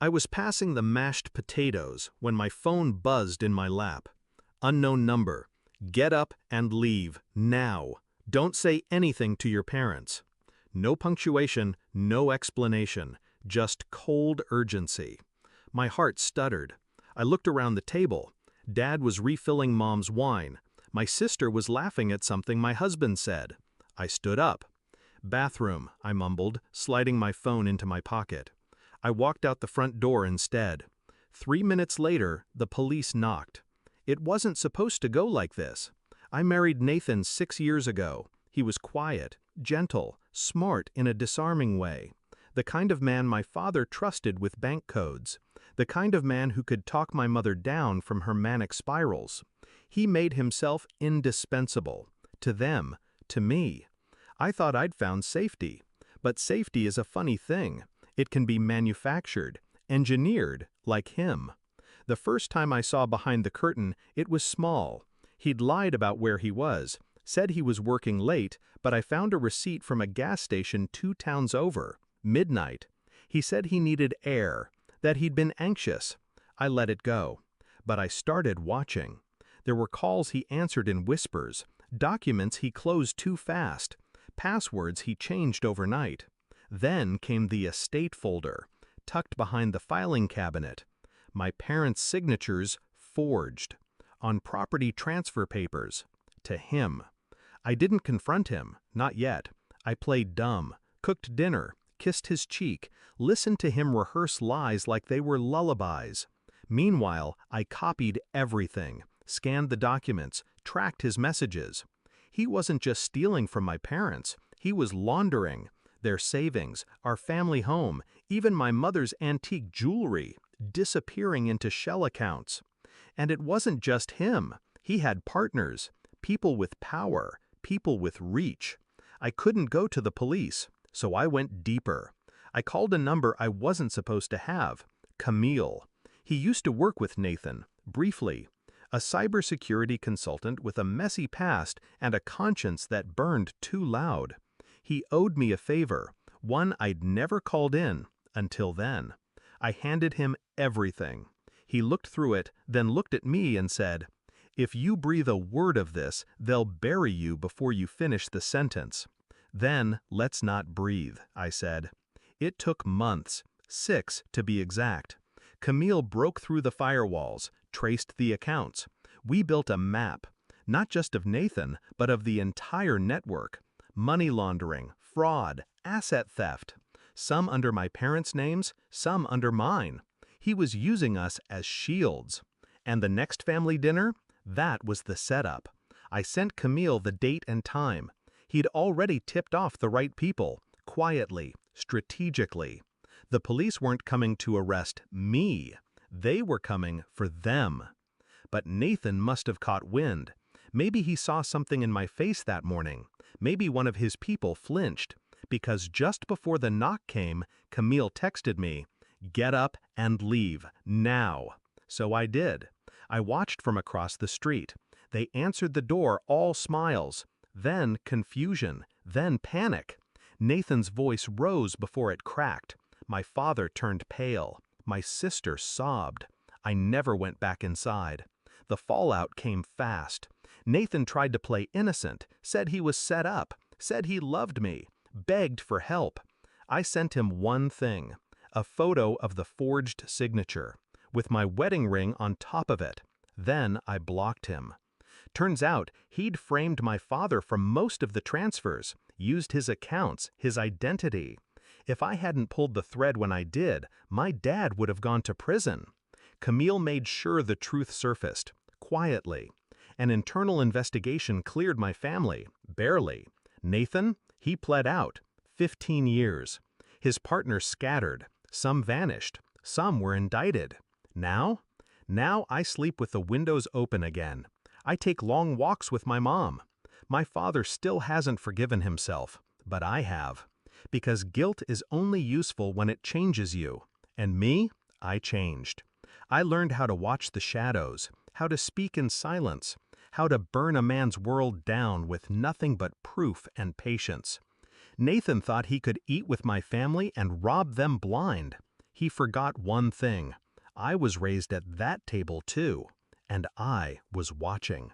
I was passing the mashed potatoes when my phone buzzed in my lap. Unknown number. Get up and leave, now. Don't say anything to your parents. No punctuation, no explanation, just cold urgency. My heart stuttered. I looked around the table. Dad was refilling Mom's wine. My sister was laughing at something my husband said. I stood up. Bathroom, I mumbled, sliding my phone into my pocket. I walked out the front door instead. 3 minutes later, the police knocked. It wasn't supposed to go like this. I married Nathan 6 years ago. He was quiet, gentle, smart in a disarming way. The kind of man my father trusted with bank codes. The kind of man who could talk my mother down from her manic spirals. He made himself indispensable. To them, to me. I thought I'd found safety. But safety is a funny thing. It can be manufactured, engineered, like him. The first time I saw behind the curtain, it was small. He'd lied about where he was, said he was working late, but I found a receipt from a gas station 2 towns over. Midnight. He said he needed air, that he'd been anxious. I let it go. But I started watching. There were calls he answered in whispers, documents he closed too fast, passwords he changed overnight. Then came the estate folder, tucked behind the filing cabinet. My parents' signatures forged. On property transfer papers. To him. I didn't confront him, not yet. I played dumb, cooked dinner, kissed his cheek, listened to him rehearse lies like they were lullabies. Meanwhile, I copied everything, scanned the documents, tracked his messages. He wasn't just stealing from my parents, he was laundering. Their savings, our family home, even my mother's antique jewelry, disappearing into shell accounts. And it wasn't just him. He had partners, people with power, people with reach. I couldn't go to the police, so I went deeper. I called a number I wasn't supposed to have, Camille. He used to work with Nathan, briefly. A cybersecurity consultant with a messy past and a conscience that burned too loud. He owed me a favor, one I'd never called in, until then. I handed him everything. He looked through it, then looked at me and said, "If you breathe a word of this, they'll bury you before you finish the sentence." "Then let's not breathe," I said. It took months, 6 to be exact. Camille broke through the firewalls, traced the accounts. We built a map, not just of Nathan, but of the entire network. Money laundering, fraud, asset theft. Some under my parents' names, some under mine. He was using us as shields. And the next family dinner? That was the setup. I sent Camille the date and time. He'd already tipped off the right people, quietly, strategically. The police weren't coming to arrest me. They were coming for them. But Nathan must have caught wind. Maybe he saw something in my face that morning. Maybe one of his people flinched. Because just before the knock came, Camille texted me, "Get up and leave, now." So I did. I watched from across the street. They answered the door all smiles. Then confusion. Then panic. Nathan's voice rose before it cracked. My father turned pale. My sister sobbed. I never went back inside. The fallout came fast. Nathan tried to play innocent, said he was set up, said he loved me, begged for help. I sent him one thing, a photo of the forged signature, with my wedding ring on top of it. Then I blocked him. Turns out he'd framed my father for most of the transfers, used his accounts, his identity. If I hadn't pulled the thread when I did, my dad would have gone to prison. Camille made sure the truth surfaced, quietly. An internal investigation cleared my family, barely. Nathan, he pled out, 15 years. His partners scattered, some vanished, some were indicted. Now? Now I sleep with the windows open again. I take long walks with my mom. My father still hasn't forgiven himself, but I have. Because guilt is only useful when it changes you. And me, I changed. I learned how to watch the shadows, how to speak in silence, how to burn a man's world down with nothing but proof and patience. Nathan thought he could eat with my family and rob them blind. he forgot one thing. I was raised at that table too, and I was watching.